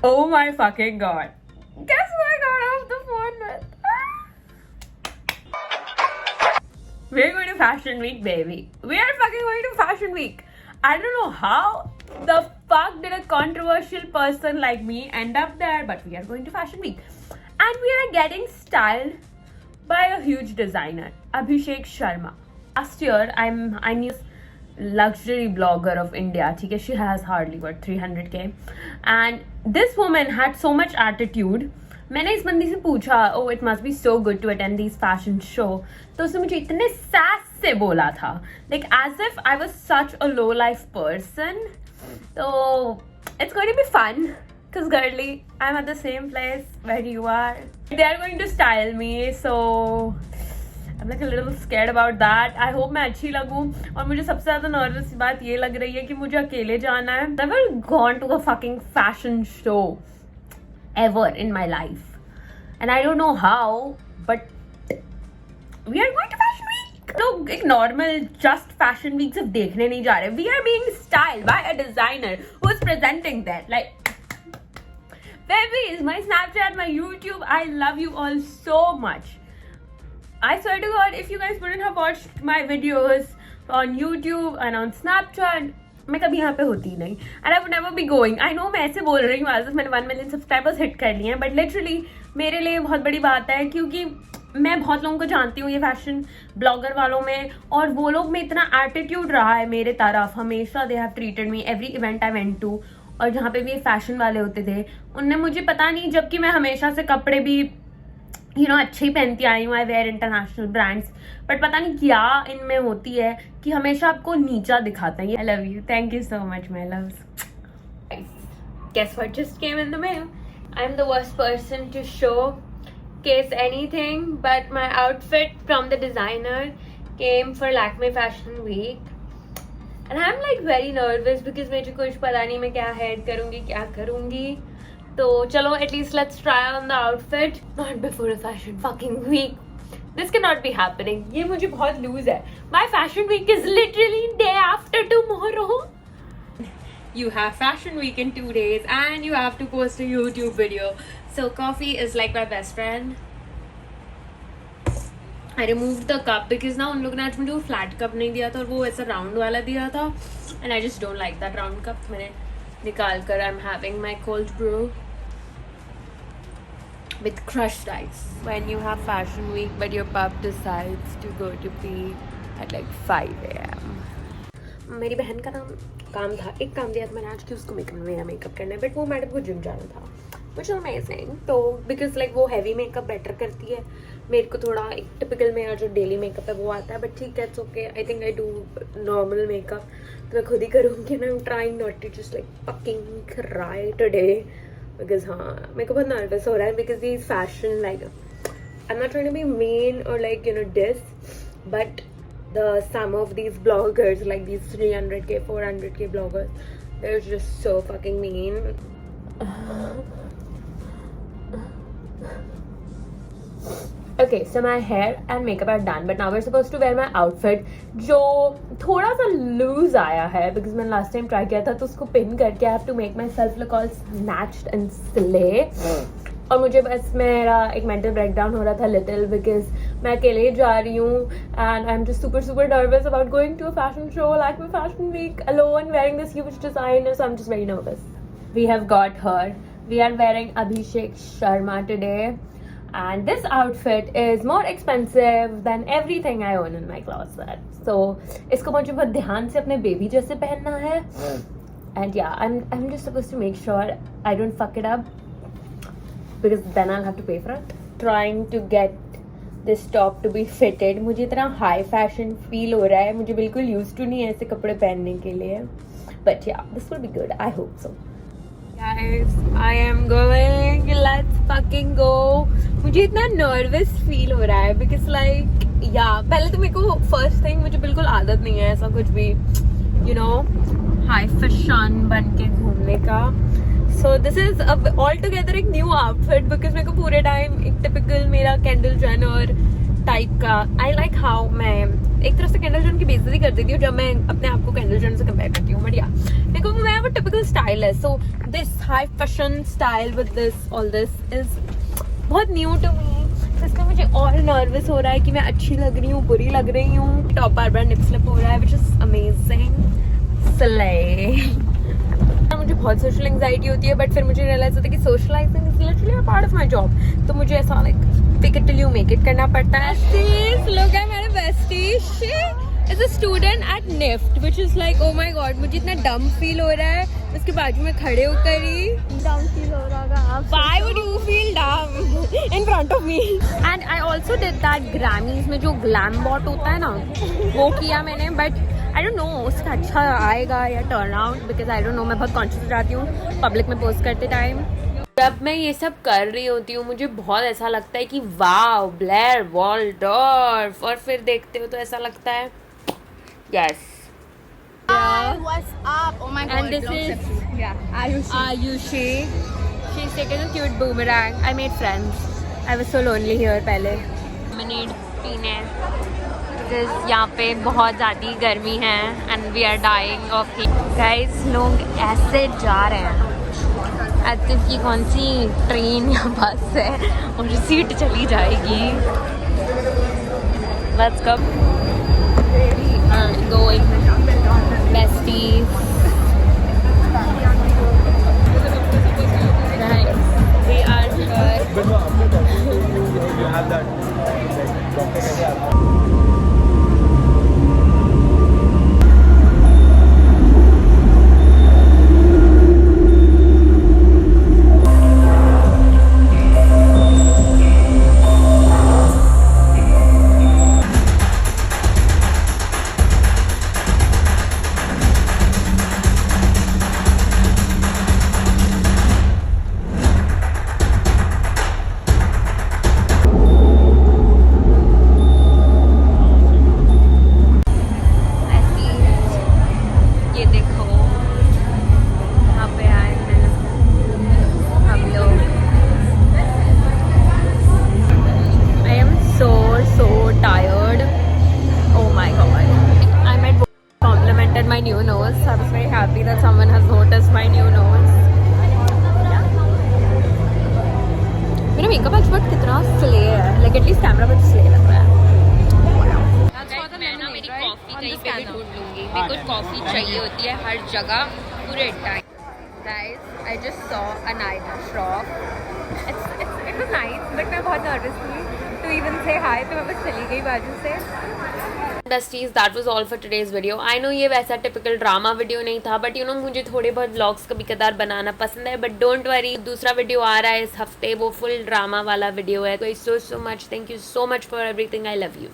Oh my fucking god. Guess who I got off the phone with? We're going to Fashion Week, baby. We are fucking going to Fashion Week. I don't know how the fuck did a controversial person like me end up there, but we are going to Fashion Week. And we are getting styled by a huge designer, Abhishek Sharma. Last year, I'm this luxury blogger of India. Okay? She has hardly what 300k, and this woman had so much attitude. मैंने इस बंदी से पूछा, oh it must be so good to attend these fashion show, तो उसने मुझे इतने sass से बोला था, like as if I was such a low life person. So it's going to be fun because girly, I'm at the same place where you are. They are going to style me, so I'm like a little scared about that. I hope मैं अच्छी लगूं. और मुझे सबसे ज़्यादा nervous बात ये लग रही है कि मुझे अकेले जाना है. I've never gone to a fucking fashion show ever in my life, and I don't know how, but we are going to Fashion Week. तो एक normal just Fashion Week सिर्फ देखने नहीं जा रहे. We are being styled by a designer who is presenting that. Like, babies, my Snapchat, my YouTube, I love you all so much. I swear to God, if you guys wouldn't have watched my videos on YouTube and on Snapchat, मैं कभी यहाँ पे होती ही नहीं. And I would never be going. I know मैं ऐसे बोल रही हूँ, आज मैंने 1 million सब्सक्राइबर्स हिट कर लिए हैं, बट लिटरली मेरे लिए बहुत बड़ी बात है, क्योंकि मैं बहुत लोगों को जानती हूँ ये फैशन ब्लॉगर वालों में, और वो लोग में इतना एटीट्यूड रहा है मेरे तरफ हमेशा. They have treated me every event I went to, और जहाँ पे भी ये फैशन वाले होते थे उनने मुझे पता नहीं, जबकि मैं हमेशा से कपड़े भी अच्छे ही पहनती आई हूँ. आई वेयर इंटरनेशनल ब्रांड्स, बट पता नहीं क्या इनमें होती है कि हमेशा आपको नीचा दिखाते हैं. I love you, thank you so much my loves. Guess what just came in the mail? I'm the worst person to showcase anything, but my outfit from the designer came for Lakme Fashion Week, and I'm like very nervous because मुझे कुछ पता नहीं मैं क्या head करूँगी क्या करूँगी. तो चलो, at least let's try on the outfit. Not before a fashion fucking week. This cannot be happening. ये मुझे बहुत lose है. My fashion week is literally day after tomorrow. You have fashion week in 2 days and you have to post a YouTube video. So coffee is like my best friend. I removed the cup because ना उन लोगों ने आज मुझे वो flat cup नहीं दिया था और वो ऐसा round वाला दिया था, and I just don't like that round cup. मैंने निकाल कर I'm having my cold brew with crushed ice. When you have fashion week but your pup decides to go to pee at like 5 AM. मेरी बहन का काम था, एक काम दिया था मैंने आज कि उसको मेकअप करना है, बट वो मैडम को जिम जाना था, which is amazing. तो बिकॉज लाइक वो हैवी मेकअप बेटर करती है, मेरे को थोड़ा एक टिपिकल मेरा जो डेली मेकअप है वो आता है, बट ठीक है, it's okay. I think I do normal makeup तो मैं खुद ही करूँगी. ना I am trying not to just like fucking cry today, because हाँ मेरे को बहुत नर्वस हो रहा है, बिकॉज ये fashion like I am not trying to be mean और like diss, but some of these bloggers, like these 300k 400k bloggers, they're just so fucking mean. Okay, so my hair and makeup are done, but now we're supposed to wear my outfit, जो थोड़ा सा loose आया है because मैंने last time try किया था, तो उसको pin करके I have to make myself look all snatched and slay. और मुझे बस मेरा एक मेंटल ब्रेकडाउन हो रहा था लिटिल, बिकॉज मैं अकेले जा रही हूँ and I am just super nervous about going to a fashion show like my fashion week alone wearing this huge designer, so I am just very nervous. We have got her, we are wearing Abhishek Sharma today, and this outfit is more expensive than everything I own in my closet. So इसको मुझे बहुत ध्यान से अपने baby जैसे पहनना है, and या I am just supposed to make sure I don't fuck it up, because then I'll have to pay for it. Trying to get this top to be fitted. मुझे इतना high fashion feel हो रहा है, मुझे बिल्कुल used to नहीं है ऐसे कपड़े पहनने के लिए, but yeah, this will be good. I hope so. Guys, I am going. Let's fucking go. मुझे इतना nervous feel हो रहा है because like yeah, पहले तो मेरे को first thing मुझे बिल्कुल आदत नहीं है ऐसा कुछ भी high fashion बन के घूमने का. So this is altogether एक new outfit because मेरे को पूरे टाइम एक typical मेरा कैंडल जेनर टाइप का, I like how मैं एक तरह से केंडल जॉन की बेइज्जती कर देती हूँ जब मैं अपने आप को केंडल जॉन से कंपेयर करती हूँ, बट या देखो मैं वो टिपिकल स्टाइल है, so this high fashion style with this all this is बहुत न्यू टू मी। इसमें मुझे और नर्वस हो रहा है कि मैं अच्छी लग रही हूँ, बुरी लग रही हूँ। टॉप बार बार निप स्लिप हो रहा है, विच इज अमेजिंग। स्ले मुझे बहुत सोशल एंजाइटी होती है, बट फिर मुझे रियलाइज होता है कि socialising is literally a part of my job, तो मुझे ऐसा like fake it till you make it करना पड़ता है। Look at my bestie, she is a student at NIFT, which is like oh my God, मुझे इतना डम फील हो रहा है उसके बाजू में खड़े होकर ही। डम फील हो रहा होगा। Why would you feel dumb in front of me? And I also did that Grammys में जो ग्लैम बॉट होता है ना, वो किया मैंने, बट आई डोंट नो उसका अच्छा आएगा या turn out, because I don't know, मैं बहुत कॉन्शियस हो जाती हूँ पब्लिक में पोस्ट करते टाइम। जब मैं ये सब कर रही होती हूँ मुझे बहुत ऐसा लगता है कि वाओ ब्लेयर वॉल्डॉर्फ, और फिर देखते हो तो ऐसा लगता है yes. Hi, what's up? Oh my god. And this is Ayushi. She's taken a cute boomerang. I made friends. I was so lonely here पहले। Lemonade पीने because यहाँ पे बहुत ज़्यादा गर्मी है and we are dying of heat. Guys, लोग ऐसे जा रहे हैं as if कि कौन सी ट्रेन या बस है और सीट चली जाएगी। Let's go. We are going. Besties. Guys, we are here. You have that. My new nose. I was very happy that someone has noticed my new nose. मेरा makeup expert कितना slay है, like at least camera पर slay लग रहा है। मैं ना मेरी कॉफी कहीं पे भी ढूंढ लूंगी, मेरे को कॉफी चाहिए होती है हर जगह पूरे time. Guys, I just saw a night shop. It was nice, but मैं बहुत नर्वस थी to even say hi, तो मैं बस चली गई बाजू से। Besties, that was all for today's video. I know ये वैसा typical drama video नहीं था, but you know मुझे थोड़े बहुत vlogs कभी कदार बनाना पसंद है, but don't worry, दूसरा video आ रहा है इस हफ्ते, वो full drama वाला video है। So much, thank you so much for everything. I love you.